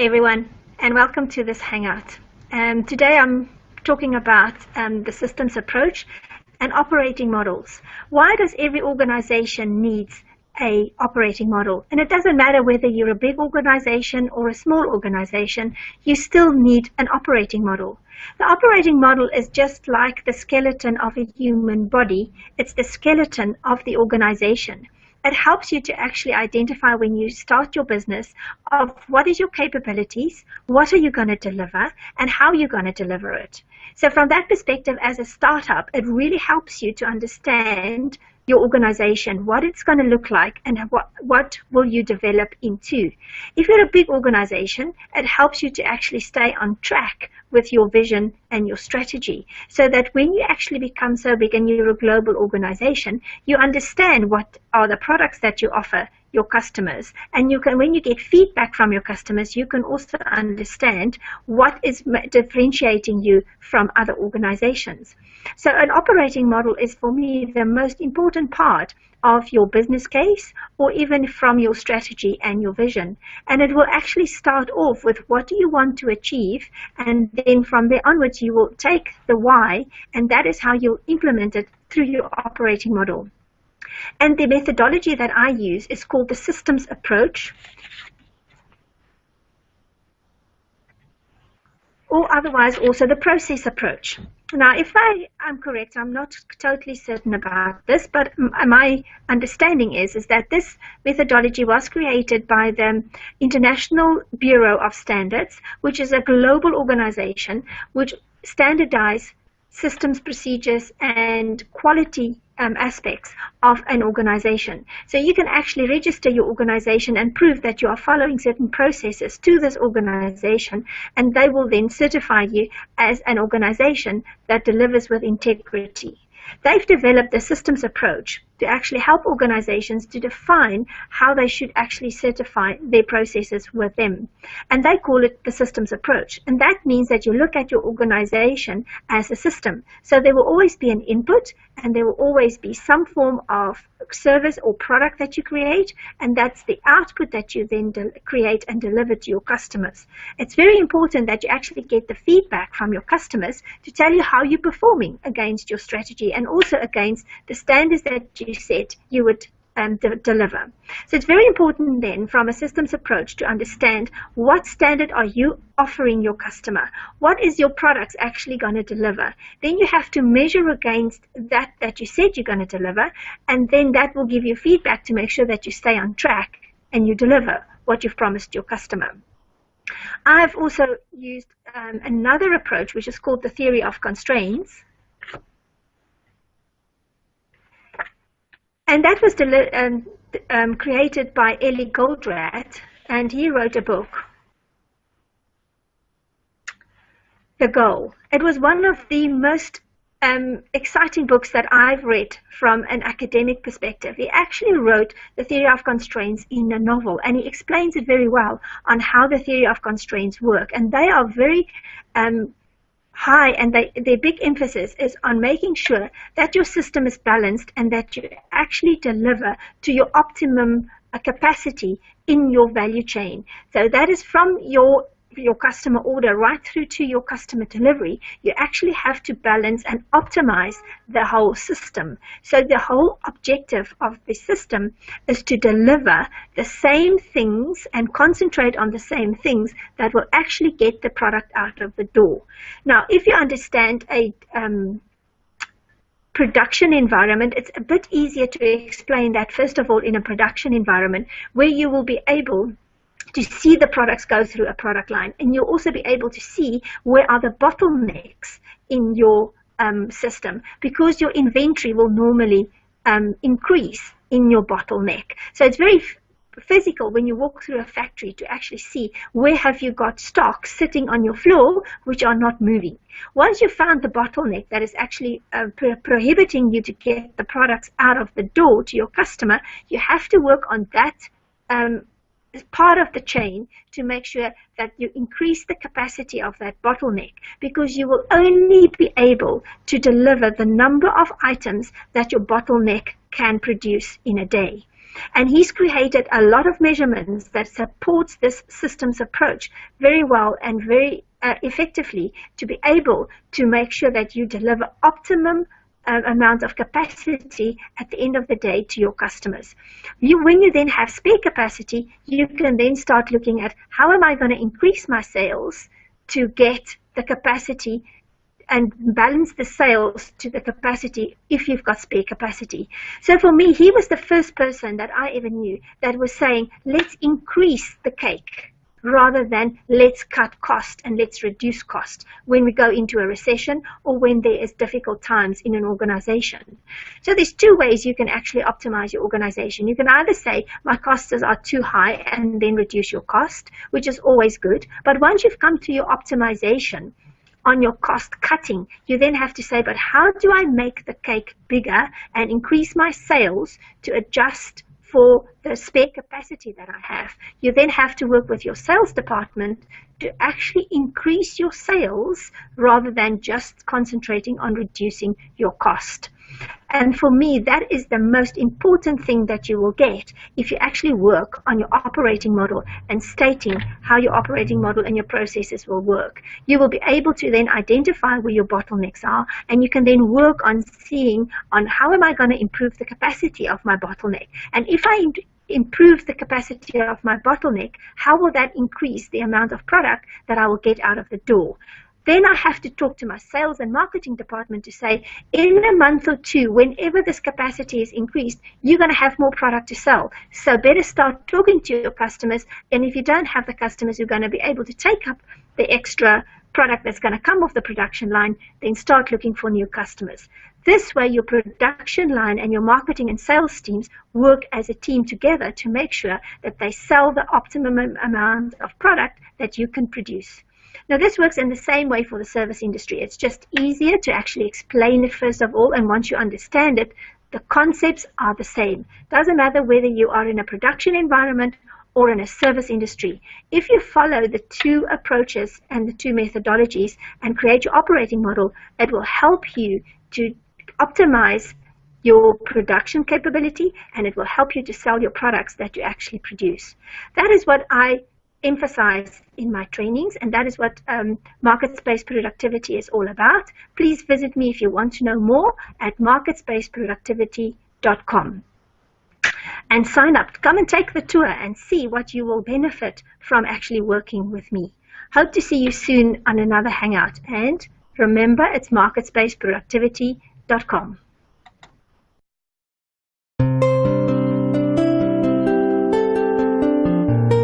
everyone, and welcome to this Hangout. Today I'm talking about the systems approach and operating models. Why does every organization needs a operating model? And it doesn't matter whether you're a big organization or a small organization, you still need an operating model. The operating model is just like the skeleton of a human body. It's the skeleton of the organization. It helps you to actually identify when you start your business of what is your capabilities, what are you going to deliver, and how you're going to deliver it. So from that perspective, as a startup, it really helps you to understand your organization, what it's going to look like, and what will you develop into. If you're a big organization, it helps you to actually stay on track with your vision and your strategy, so that when you actually become so big and you're a global organization, you understand what are the products that you offer your customers, and you can, when you get feedback from your customers, you can also understand what is differentiating you from other organizations. So an operating model is, for me, the most important part of your business case, or even from your strategy and your vision. And it will actually start off with what do you want to achieve, and then from there onwards you will take the why, and that is how you'll implement it through your operating model. And the methodology that I use is called the systems approach, or otherwise also the process approach. Now, if I'm correct, I'm not totally certain about this, but my understanding is that this methodology was created by the International Bureau of Standards, which is a global organization which standardizes systems, procedures, and quality aspects of an organization. So you can actually register your organization and prove that you are following certain processes to this organization, and they will then certify you as an organization that delivers with integrity. They've developed the systems approach to actually help organizations to define how they should actually certify their processes with them. And they call it the systems approach. And that means that you look at your organization as a system. So there will always be an input, and there will always be some form of service or product that you create, and that's the output that you then create and deliver to your customers. It's very important that you actually get the feedback from your customers to tell you how you're performing against your strategy and also against the standards that you said you would deliver. So it's very important then from a systems approach to understand what standard are you offering your customer, what is your products actually going to deliver. Then you have to measure against that you said you're going to deliver, and then that will give you feedback to make sure that you stay on track and you deliver what you've promised your customer. I've also used another approach which is called the theory of constraints. And that was created by Eli Goldratt, and he wrote a book, The Goal. It was one of the most exciting books that I've read from an academic perspective. He actually wrote the theory of constraints in a novel, and he explains it very well on how the theory of constraints work. And they are very high, and their big emphasis is on making sure that your system is balanced and that you actually deliver to your optimum capacity in your value chain. So that is from your customer order right through to your customer delivery. You actually have to balance and optimize the whole system. So the whole objective of the system is to deliver the same things and concentrate on the same things that will actually get the product out of the door. Now, if you understand a production environment, it's a bit easier to explain that, first of all, in a production environment where you will be able to see the products go through a product line, and you'll also be able to see where are the bottlenecks in your system, because your inventory will normally increase in your bottleneck. So it's very physical when you walk through a factory to actually see where have you got stock sitting on your floor which are not moving. Once you've found the bottleneck that is actually prohibiting you to get the products out of the door to your customer, you have to work on that as part of the chain to make sure that you increase the capacity of that bottleneck, because you will only be able to deliver the number of items that your bottleneck can produce in a day. And he's created a lot of measurements that supports this systems approach very well and very effectively to be able to make sure that you deliver optimum amount of capacity at the end of the day to your customers. When you then have spare capacity, you can then start looking at how am I going to increase my sales to get the capacity and balance the sales to the capacity if you've got spare capacity. So for me, he was the first person that I ever knew that was saying, let's increase the cake rather than let's cut cost and let's reduce cost when we go into a recession or when there is difficult times in an organization. So there's two ways you can actually optimize your organization. You can either say my costs are too high and then reduce your cost, which is always good. But once you've come to your optimization on your cost cutting, you then have to say, but how do I make the cake bigger and increase my sales to adjust for the spare capacity that I have? You then have to work with your sales department to actually increase your sales rather than just concentrating on reducing your cost. And for me, that is the most important thing that you will get if you actually work on your operating model and stating how your operating model and your processes will work. You will be able to then identify where your bottlenecks are, and you can then work on seeing on how am I going to improve the capacity of my bottleneck. And if I improve the capacity of my bottleneck, how will that increase the amount of product that I will get out of the door? Then I have to talk to my sales and marketing department to say, in a month or two, whenever this capacity is increased, you're going to have more product to sell. So better start talking to your customers. And if you don't have the customers who are going to be able to take up the extra product that's going to come off the production line, then start looking for new customers. This way, your production line and your marketing and sales teams work as a team together to make sure that they sell the optimum amount of product that you can produce. Now, this works in the same way for the service industry. It's just easier to actually explain it first of all, and once you understand it, the concepts are the same. Doesn't matter whether you are in a production environment or in a service industry. If you follow the two approaches and the two methodologies and create your operating model, it will help you to optimize your production capability, and it will help you to sell your products that you actually produce. That is what I emphasize in my trainings, and that is what market-based productivity is all about. Please visit me if you want to know more at market-based-productivity.com and sign up. Come and take the tour and see what you will benefit from actually working with me. Hope to see you soon on another hangout, and remember, it's market-based-productivity.com.